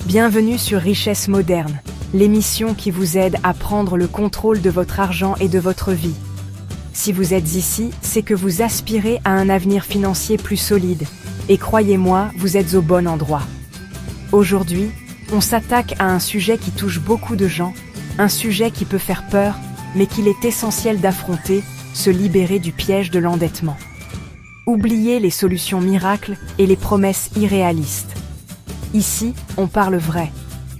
Bienvenue sur Richesse Moderne, l'émission qui vous aide à prendre le contrôle de votre argent et de votre vie. Si vous êtes ici, c'est que vous aspirez à un avenir financier plus solide. Et croyez-moi, vous êtes au bon endroit. Aujourd'hui, on s'attaque à un sujet qui touche beaucoup de gens, un sujet qui peut faire peur, mais qu'il est essentiel d'affronter, se libérer du piège de l'endettement. Oubliez les solutions miracles et les promesses irréalistes. Ici, on parle vrai.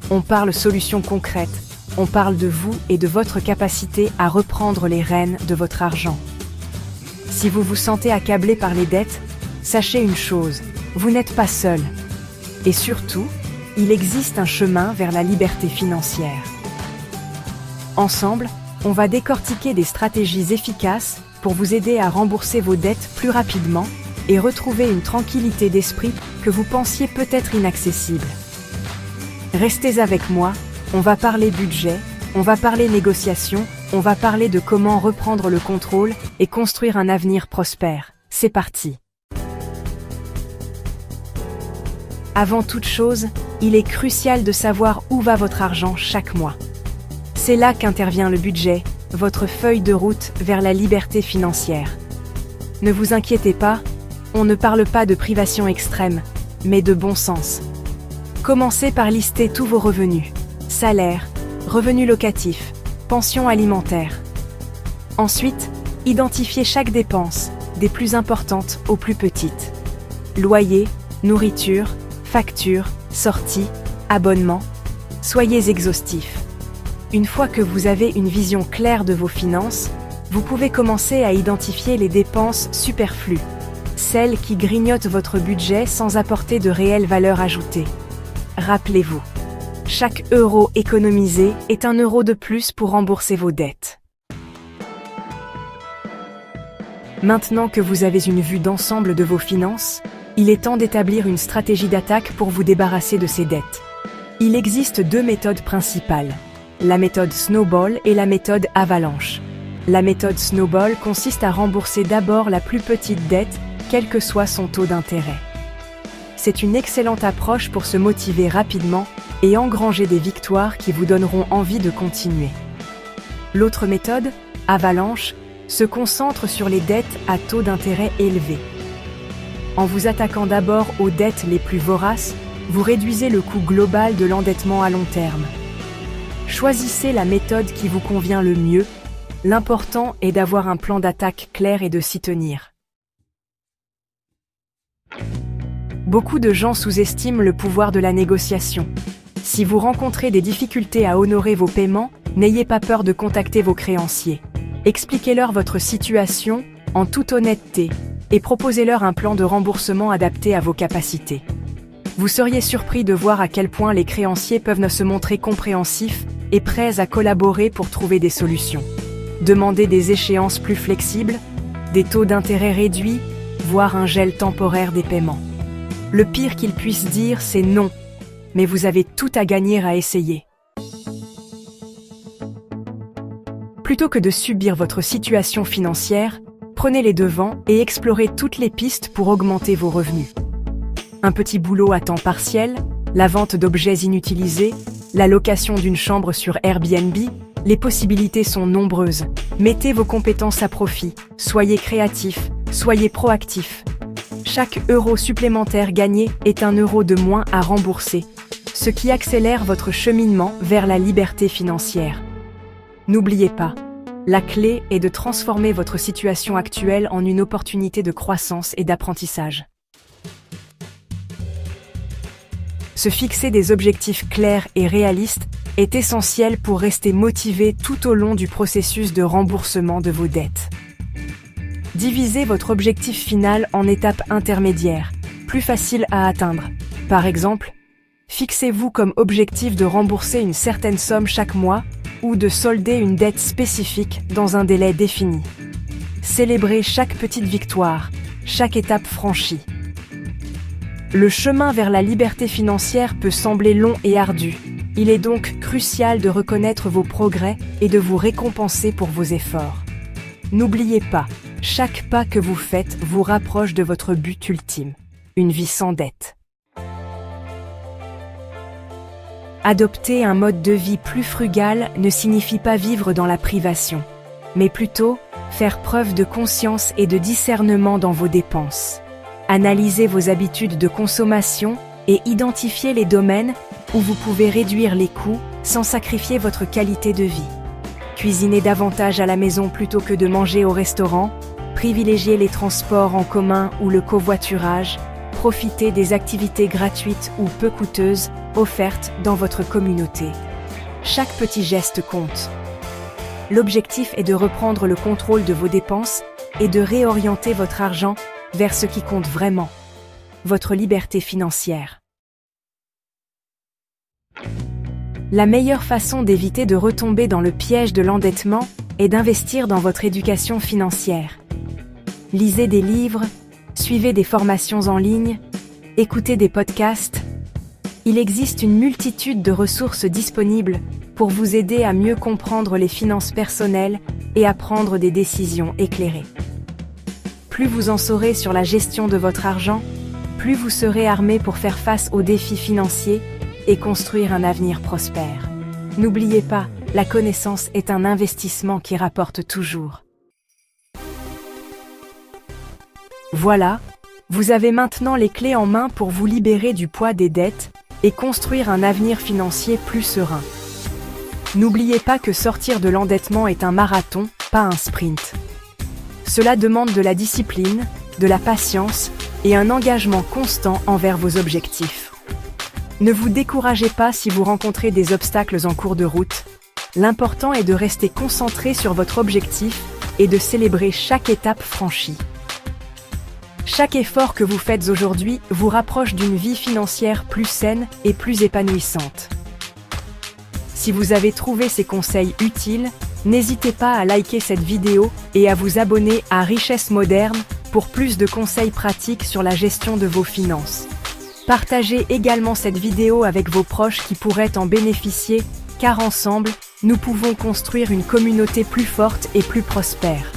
On parle solutions concrètes. On parle de vous et de votre capacité à reprendre les rênes de votre argent. Si vous vous sentez accablé par les dettes, sachez une chose, vous n'êtes pas seul. Et surtout, il existe un chemin vers la liberté financière. Ensemble, on va décortiquer des stratégies efficaces pour vous aider à rembourser vos dettes plus rapidement et retrouver une tranquillité d'esprit que vous pensiez peut-être inaccessible. Restez avec moi, on va parler budget, on va parler négociation, on va parler de comment reprendre le contrôle et construire un avenir prospère. C'est parti! Avant toute chose, il est crucial de savoir où va votre argent chaque mois. C'est là qu'intervient le budget, votre feuille de route vers la liberté financière. Ne vous inquiétez pas, on ne parle pas de privation extrême, mais de bon sens. Commencez par lister tous vos revenus, salaire, revenus locatifs, pensions alimentaires. Ensuite, identifiez chaque dépense, des plus importantes aux plus petites. Loyer, nourriture, factures, sorties, abonnements. Soyez exhaustifs. Une fois que vous avez une vision claire de vos finances, vous pouvez commencer à identifier les dépenses superflues, celles qui grignotent votre budget sans apporter de réelle valeur ajoutée. Rappelez-vous, chaque euro économisé est un euro de plus pour rembourser vos dettes. Maintenant que vous avez une vue d'ensemble de vos finances, il est temps d'établir une stratégie d'attaque pour vous débarrasser de ces dettes. Il existe deux méthodes principales, la méthode Snowball et la méthode Avalanche. La méthode Snowball consiste à rembourser d'abord la plus petite dette, quel que soit son taux d'intérêt. C'est une excellente approche pour se motiver rapidement et engranger des victoires qui vous donneront envie de continuer. L'autre méthode, Avalanche, se concentre sur les dettes à taux d'intérêt élevé. En vous attaquant d'abord aux dettes les plus voraces, vous réduisez le coût global de l'endettement à long terme. Choisissez la méthode qui vous convient le mieux. L'important est d'avoir un plan d'attaque clair et de s'y tenir. Beaucoup de gens sous-estiment le pouvoir de la négociation. Si vous rencontrez des difficultés à honorer vos paiements, n'ayez pas peur de contacter vos créanciers. Expliquez-leur votre situation en toute honnêteté et proposez-leur un plan de remboursement adapté à vos capacités. Vous seriez surpris de voir à quel point les créanciers peuvent se montrer compréhensifs et prêts à collaborer pour trouver des solutions. Demandez des échéances plus flexibles, des taux d'intérêt réduits, voire un gel temporaire des paiements. Le pire qu'ils puissent dire, c'est non, mais vous avez tout à gagner à essayer. Plutôt que de subir votre situation financière, prenez les devants et explorez toutes les pistes pour augmenter vos revenus. Un petit boulot à temps partiel, la vente d'objets inutilisés, la location d'une chambre sur Airbnb, les possibilités sont nombreuses. Mettez vos compétences à profit, soyez créatifs, soyez proactifs. Chaque euro supplémentaire gagné est un euro de moins à rembourser, ce qui accélère votre cheminement vers la liberté financière. N'oubliez pas, la clé est de transformer votre situation actuelle en une opportunité de croissance et d'apprentissage. Se fixer des objectifs clairs et réalistes est essentiel pour rester motivé tout au long du processus de remboursement de vos dettes. Divisez votre objectif final en étapes intermédiaires, plus faciles à atteindre. Par exemple, fixez-vous comme objectif de rembourser une certaine somme chaque mois ou de solder une dette spécifique dans un délai défini. Célébrez chaque petite victoire, chaque étape franchie. Le chemin vers la liberté financière peut sembler long et ardu. Il est donc crucial de reconnaître vos progrès et de vous récompenser pour vos efforts. N'oubliez pas, chaque pas que vous faites vous rapproche de votre but ultime, une vie sans dette. Adopter un mode de vie plus frugal ne signifie pas vivre dans la privation, mais plutôt faire preuve de conscience et de discernement dans vos dépenses. Analysez vos habitudes de consommation et identifiez les domaines où vous pouvez réduire les coûts sans sacrifier votre qualité de vie. Cuisinez davantage à la maison plutôt que de manger au restaurant, privilégiez les transports en commun ou le covoiturage, profitez des activités gratuites ou peu coûteuses offertes dans votre communauté. Chaque petit geste compte. L'objectif est de reprendre le contrôle de vos dépenses et de réorienter votre argent vers ce qui compte vraiment, votre liberté financière. La meilleure façon d'éviter de retomber dans le piège de l'endettement est d'investir dans votre éducation financière. Lisez des livres, suivez des formations en ligne, écoutez des podcasts. Il existe une multitude de ressources disponibles pour vous aider à mieux comprendre les finances personnelles et à prendre des décisions éclairées. Plus vous en saurez sur la gestion de votre argent, plus vous serez armé pour faire face aux défis financiers et construire un avenir prospère. N'oubliez pas, la connaissance est un investissement qui rapporte toujours. Voilà, vous avez maintenant les clés en main pour vous libérer du poids des dettes et construire un avenir financier plus serein. N'oubliez pas que sortir de l'endettement est un marathon, pas un sprint. Cela demande de la discipline, de la patience et un engagement constant envers vos objectifs. Ne vous découragez pas si vous rencontrez des obstacles en cours de route. L'important est de rester concentré sur votre objectif et de célébrer chaque étape franchie. Chaque effort que vous faites aujourd'hui vous rapproche d'une vie financière plus saine et plus épanouissante. Si vous avez trouvé ces conseils utiles, n'hésitez pas à liker cette vidéo et à vous abonner à Richesse Moderne pour plus de conseils pratiques sur la gestion de vos finances. Partagez également cette vidéo avec vos proches qui pourraient en bénéficier, car ensemble, nous pouvons construire une communauté plus forte et plus prospère.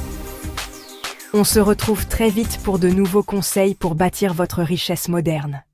On se retrouve très vite pour de nouveaux conseils pour bâtir votre richesse moderne.